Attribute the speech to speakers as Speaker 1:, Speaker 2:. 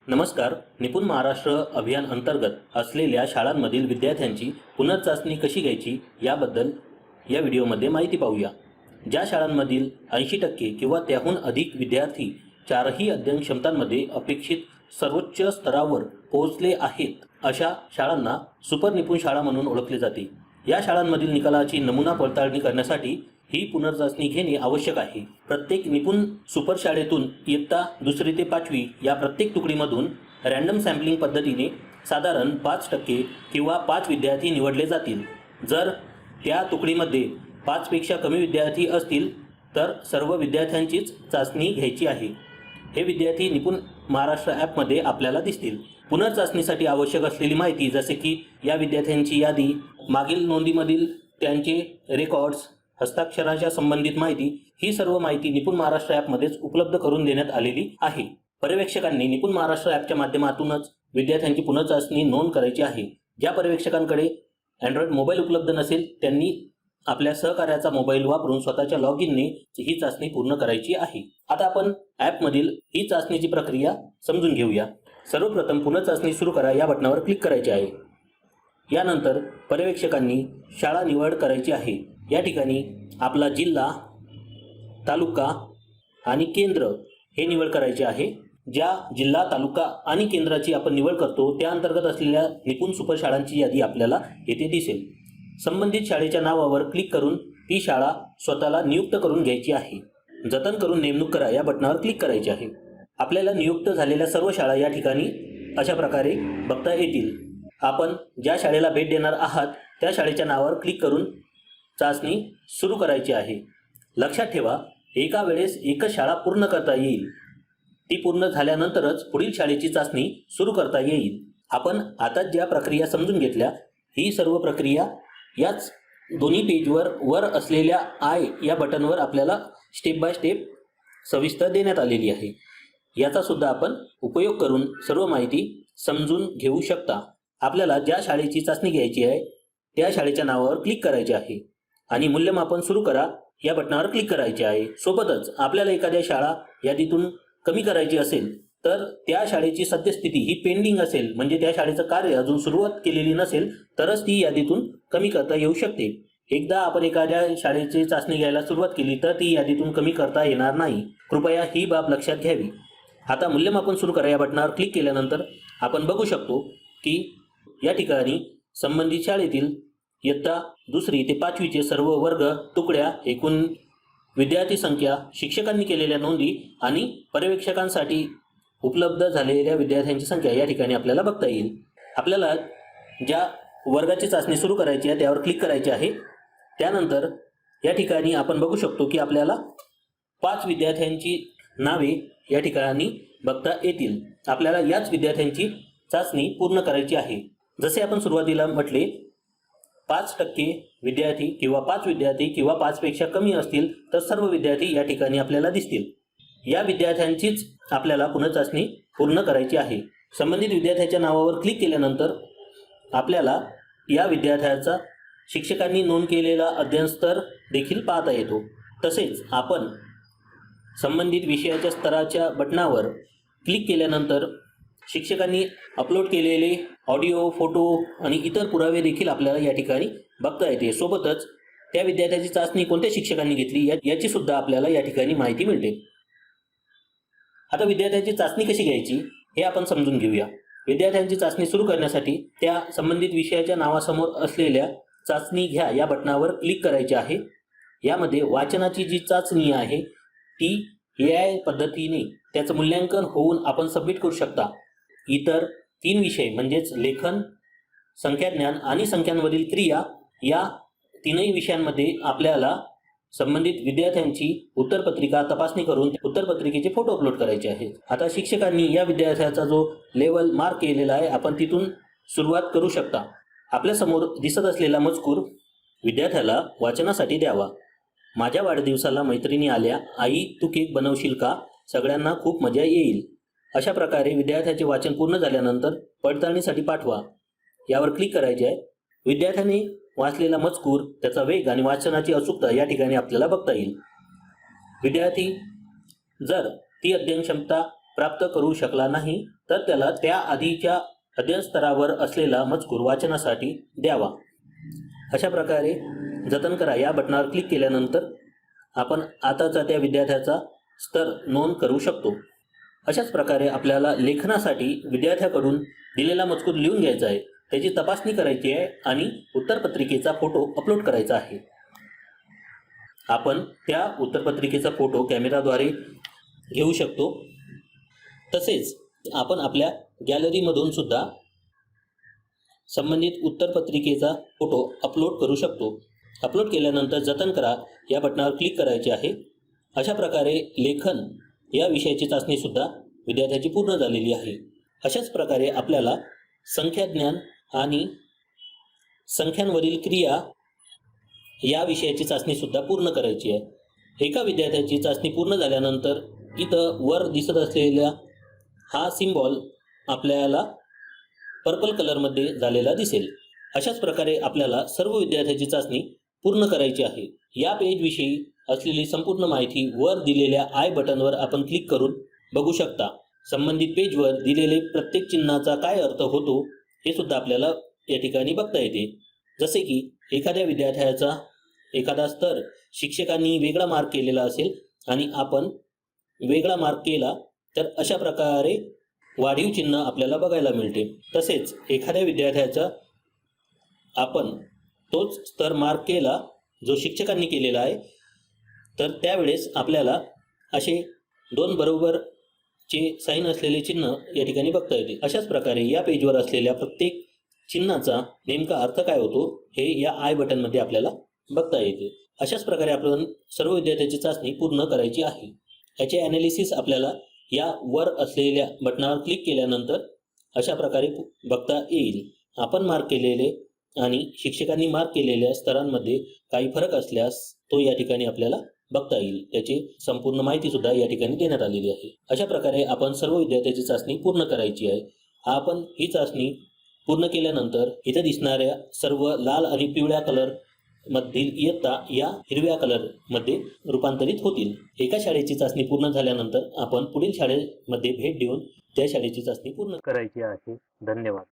Speaker 1: नमस्कार. निपुण महाराष्ट्र अभियान अंतर्गत असलेल्या शाळांमधील विद्यार्थ्यांची पुनर्चाचणी कशी घ्यायची याबद्दल या व्हिडिओमध्ये माहिती पाहूया. ज्या शाळांमधील 80% किंवा त्याहून अधिक विद्यार्थी चारही अध्ययन क्षमतांमध्ये अपेक्षित सर्वोच्च स्तरावर पोहोचले आहेत, अशा शाळांना सुपर निपुण शाळा म्हणून ओळखले जाते. या शाळांमधील निकालाची नमुना पडताळणी करण्यासाठी ही पुनर्चाचणी घेणे आवश्यक आहे. प्रत्येक निपुण सुपर शाळेतून इयत्ता 2री ते 5वी या प्रत्येक तुकडीमधून रँडम सॅम्पलिंग पद्धतीने साधारण 5% किंवा 5 विद्यार्थी निवडले जातील. जर त्या तुकडीमध्ये 5 पेक्षा कमी विद्यार्थी असतील तर सर्व विद्यार्थ्यांचीच चाचणी घ्यायची आहे. हे विद्यार्थी निपुण महाराष्ट्र ॲपमध्ये आपल्याला दिसतील. पुनर्चाचणीसाठी आवश्यक असलेली माहिती जसे की या विद्यार्थ्यांची यादी, मागील नोंदीमधील त्यांचे रेकॉर्ड्स, हस्ताक्षराच्या संबंधित माहिती, ही सर्व माहिती निपुण महाराष्ट्र ॲपमध्येच उपलब्ध करून देण्यात आलेली आहे. पर्यवेक्षकांनी निपुण महाराष्ट्र ॲपच्या माध्यमातूनच विद्यार्थ्यांची पुनर्चाचणी नोंद करायची आहे. ज्या पर्यवेक्षकांकडे अँड्रॉइड मोबाईल उपलब्ध नसेल त्यांनी आपल्या सहकार्याचा मोबाईल वापरून स्वतःच्या लॉग इनने ही चाचणी पूर्ण करायची आहे. आता आपण ॲपमधील ही चाचणीची प्रक्रिया समजून घेऊया. सर्वप्रथम पुनर्चाचणी सुरू करा या बटनावर क्लिक करायचे आहे. यानंतर पर्यवेक्षकांनी शाळा निवड करायची आहे. या ठिकाणी आपला जिल्हा, तालुका आणि केंद्र हे निवड करायचे आहे. ज्या जिल्हा, तालुका आणि केंद्राची आपण निवड करतो त्या अंतर्गत असलेल्या निपुण सुपर शाळांची यादी आपल्याला येथे दिसेल. संबंधित शाळेच्या नावावर क्लिक करून ती शाळा स्वतःला नियुक्त करून घ्यायची आहे. जतन करून नेमणूक करा या बटनावर क्लिक करायचे आहे. आपल्याला नियुक्त झालेल्या सर्व शाळा या ठिकाणी अशा प्रकारे बघता येतील. आपण ज्या शाळेला भेट देणार आहात त्या शाळेच्या नावावर क्लिक करून चाचणी सुरू करायची आहे. लक्षात ठेवा, एका वेळेस एकच शाळा पूर्ण करता येईल. ती पूर्ण झाल्यानंतरच पुढील शाळेची चाचणी सुरू करता येईल. आपण आता ज्या प्रक्रिया समजून घेतल्या, ही सर्व प्रक्रिया याच दोन्ही पेजवर वर असलेल्या आय या बटनवर आपल्याला स्टेप बाय स्टेप सविस्तर देण्यात आलेली आहे. याचा सुद्धा आपण उपयोग करून सर्व माहिती समजून घेऊ शकता. आपल्याला ज्या शाळेची चाचणी घ्यायची आहे त्या शाळेच्या नावावर क्लिक करायचे आहे आणि मूल्यमापन सुरू करा या बटनावर क्लिक करायचे आहे. सोबतच आपल्याला एखाद्या शाळा यादीतून कमी करायची असेल तर त्या शाळेची सद्यस्थिती ही पेंडिंग असेल, म्हणजे त्या शाळेचं कार्य अजून सुरुवात केलेली नसेल तरच ती यादीतून कमी करता येऊ शकते. एकदा आपण एखाद्या शाळेची चाचणी घ्यायला सुरुवात केली तर ती यादीतून कमी करता येणार नाही. कृपया ही बाब लक्षात घ्यावी. आता मूल्यमापन सुरू करा या बटनावर क्लिक केल्यानंतर आपण बघू शकतो की या ठिकाणी संबंधित शाळेतील इयत्ता 2री ते 5वीचे सर्व वर्ग, तुकड्या, एकूण विद्यार्थी संख्या, शिक्षकांनी केलेल्या नोंदी आणि पर्यवेक्षकांसाठी उपलब्ध झालेल्या विद्यार्थ्यांची संख्या या ठिकाणी आपल्याला बघता येईल. आपल्याला ज्या वर्गाची चाचणी सुरू करायची आहे त्यावर क्लिक करायचे आहे. त्यानंतर या ठिकाणी आपण बघू शकतो की आपल्याला 5 विद्यार्थ्यांची नावे या ठिकाणी बघता येतील. आपल्याला याच विद्यार्थ्यांची चाचणी पूर्ण करायची आहे. जसे आपण सुरुवातीला म्हटले, 5% विद्यार्थी किंवा 5 विद्यार्थी किंवा 5 पेक्षा कमी असतील तर सर्व विद्यार्थी या ठिकाणी आपल्याला दिसतील. या विद्यार्थ्यांचीच आपल्याला पुनर्चाचणी पूर्ण करायची आहे. संबंधित विद्यार्थ्याच्या नावावर क्लिक केल्यानंतर आपल्याला या विद्यार्थ्याचा शिक्षकांनी नोंद केलेला अध्ययन स्तर देखील पाहता येतो. तसेच आपण संबंधित विषयाच्या स्तराच्या बटनावर क्लिक केल्यानंतर शिक्षकांनी अपलोड केलेले ऑडिओ, फोटो आणि इतर पुरावे देखील आपल्याला या ठिकाणी बघता येते. सोबतच त्या विद्यार्थ्याची चाचणी कोणत्या शिक्षकांनी घेतली याची सुद्धा आपल्याला या ठिकाणी माहिती मिळते. आता विद्यार्थ्यांची चाचणी कशी घ्यायची हे आपण समजून घेऊया. विद्यार्थ्यांची चाचणी सुरू करण्यासाठी त्या संबंधित विषयाच्या नावासमोर असलेल्या चाचणी घ्या या बटनावर क्लिक करायचे आहे. यामध्ये वाचनाची जी चाचणी आहे ती AI पद्धतीने त्याचं मूल्यांकन होऊन आपण सबमिट करू शकता. इतर 3 विषय म्हणजेच लेखन, संख्याज्ञान आणि संख्यांवरील क्रिया या 3ही विषयांमध्ये आपल्याला संबंधित विद्यार्थ्यांची उत्तरपत्रिका तपासणी करून उत्तरपत्रिकेचे फोटो अपलोड करायचे आहेत. आता शिक्षकांनी या विद्यार्थ्याचा जो लेवल मार्क केलेला आहे आपण तिथून सुरुवात करू शकता. आपल्यासमोर दिसत असलेला मजकूर विद्यार्थ्याला वाचनासाठी द्यावा. माझ्या वाढदिवसाला मैत्रिणी आल्या, आई तू केक बनवशील का? सगळ्यांना खूप मजा येईल. अशा प्रकारे विद्यार्थ्याचे वाचन पूर्ण झाल्यानंतर पडताळणीसाठी पाठवा यावर क्लिक करायचे आहे. विद्यार्थ्याने वाचलेला मजकूर, त्याचा वेग आणि वाचनाची अचूकता या ठिकाणी आपल्याला बघता येईल. विद्यार्थी जर ती अध्ययन क्षमता प्राप्त करू शकला नाही तर त्याला त्या आधीच्या अध्ययन स्तरावर असलेला मजकूर वाचनासाठी द्यावा. अशा प्रकारे जतन करा या बटनावर क्लिक केल्यानंतर आपण आताचा त्या विद्यार्थ्याचा स्तर नोंद करू शकतो. अशाच प्रकारे आपल्याला लेखनासाठी विद्यार्थ्याकडून दिलेला मजकूर लिहून घ्यायचा आहे, त्याची तपासणी करायची आहे आणि उत्तरपत्रिकेचा फोटो अपलोड करायचा आहे. आपण त्या उत्तरपत्रिकेचा फोटो कॅमेराद्वारे घेऊ शकतो. तसेच आपण आपल्या गॅलरीमधून सुद्धा संबंधित उत्तरपत्रिकेचा फोटो अपलोड करू शकतो. अपलोड केल्यानंतर जतन करा या बटनावर क्लिक करायचे आहे. अशा प्रकारे लेखन या विषयाची चाचणीसुद्धा विद्यार्थ्याची पूर्ण झालेली आहे. अशाच प्रकारे आपल्याला संख्याज्ञान आणि संख्यांवरील क्रिया या विषयाची चाचणीसुद्धा पूर्ण करायची आहे. एका विद्यार्थ्याची चाचणी पूर्ण झाल्यानंतर इथं वर दिसत असलेला हा सिम्बॉल आपल्याला पर्पल कलरमध्ये झालेला दिसेल. अशाच प्रकारे आपल्याला सर्व विद्यार्थ्याची चाचणी पूर्ण करायची आहे. या पेजविषयी असलेली संपूर्ण माहिती वर दिलेल्या आय बटनवर आपण क्लिक करून बघू शकता. संबंधित पेजवर दिलेले प्रत्येक चिन्हाचा काय अर्थ होतो हे सुद्धा आपल्याला या ठिकाणी बघता येते. जसे की एखाद्या विद्यार्थ्याचा एखादा स्तर शिक्षकांनी वेगळा मार्क केलेला असेल आणि आपण वेगळा मार्क केला तर अशा प्रकारे वाढीव चिन्ह आपल्याला बघायला मिळते. तसेच एखाद्या विद्यार्थ्याचा आपण तोच स्तर मार्क केला जो शिक्षकांनी केलेला आहे तर त्यावेळेस आपल्याला असे दोन बरोबरचे साईन असलेले चिन्ह या ठिकाणी बघता येते. अशाच प्रकारे या पेजवर असलेल्या प्रत्येक चिन्हाचा नेमका अर्थ काय होतो हे या आय बटनमध्ये आपल्याला बघता येते. अशाच प्रकारे आपण सर्व विद्यार्थ्यांची चाचणी पूर्ण करायची आहे. याचे ॲनालिसिस आपल्याला या वर असलेल्या बटनावर क्लिक केल्यानंतर अशा प्रकारे बघता येईल. आपण मार्क केलेले आणि शिक्षकांनी मार्क केलेल्या स्तरांमध्ये काही फरक असल्यास तो या ठिकाणी आपल्याला बघता येईल. त्याची संपूर्ण माहिती सुद्धा या ठिकाणी देण्यात आलेली आहे. अशा प्रकारे आपण सर्व विद्यार्थ्यांची चाचणी पूर्ण करायची आहे. आपण ही चाचणी पूर्ण केल्यानंतर इथे दिसणाऱ्या सर्व लाल आणि पिवळ्या कलर मधील इयत्ता या हिरव्या कलर मध्ये रूपांतरित होतील. एका शाळेची चाचणी पूर्ण झाल्यानंतर आपण पुढील शाळेमध्ये भेट देऊन त्या शाळेची चाचणी पूर्ण करायची आहे. धन्यवाद.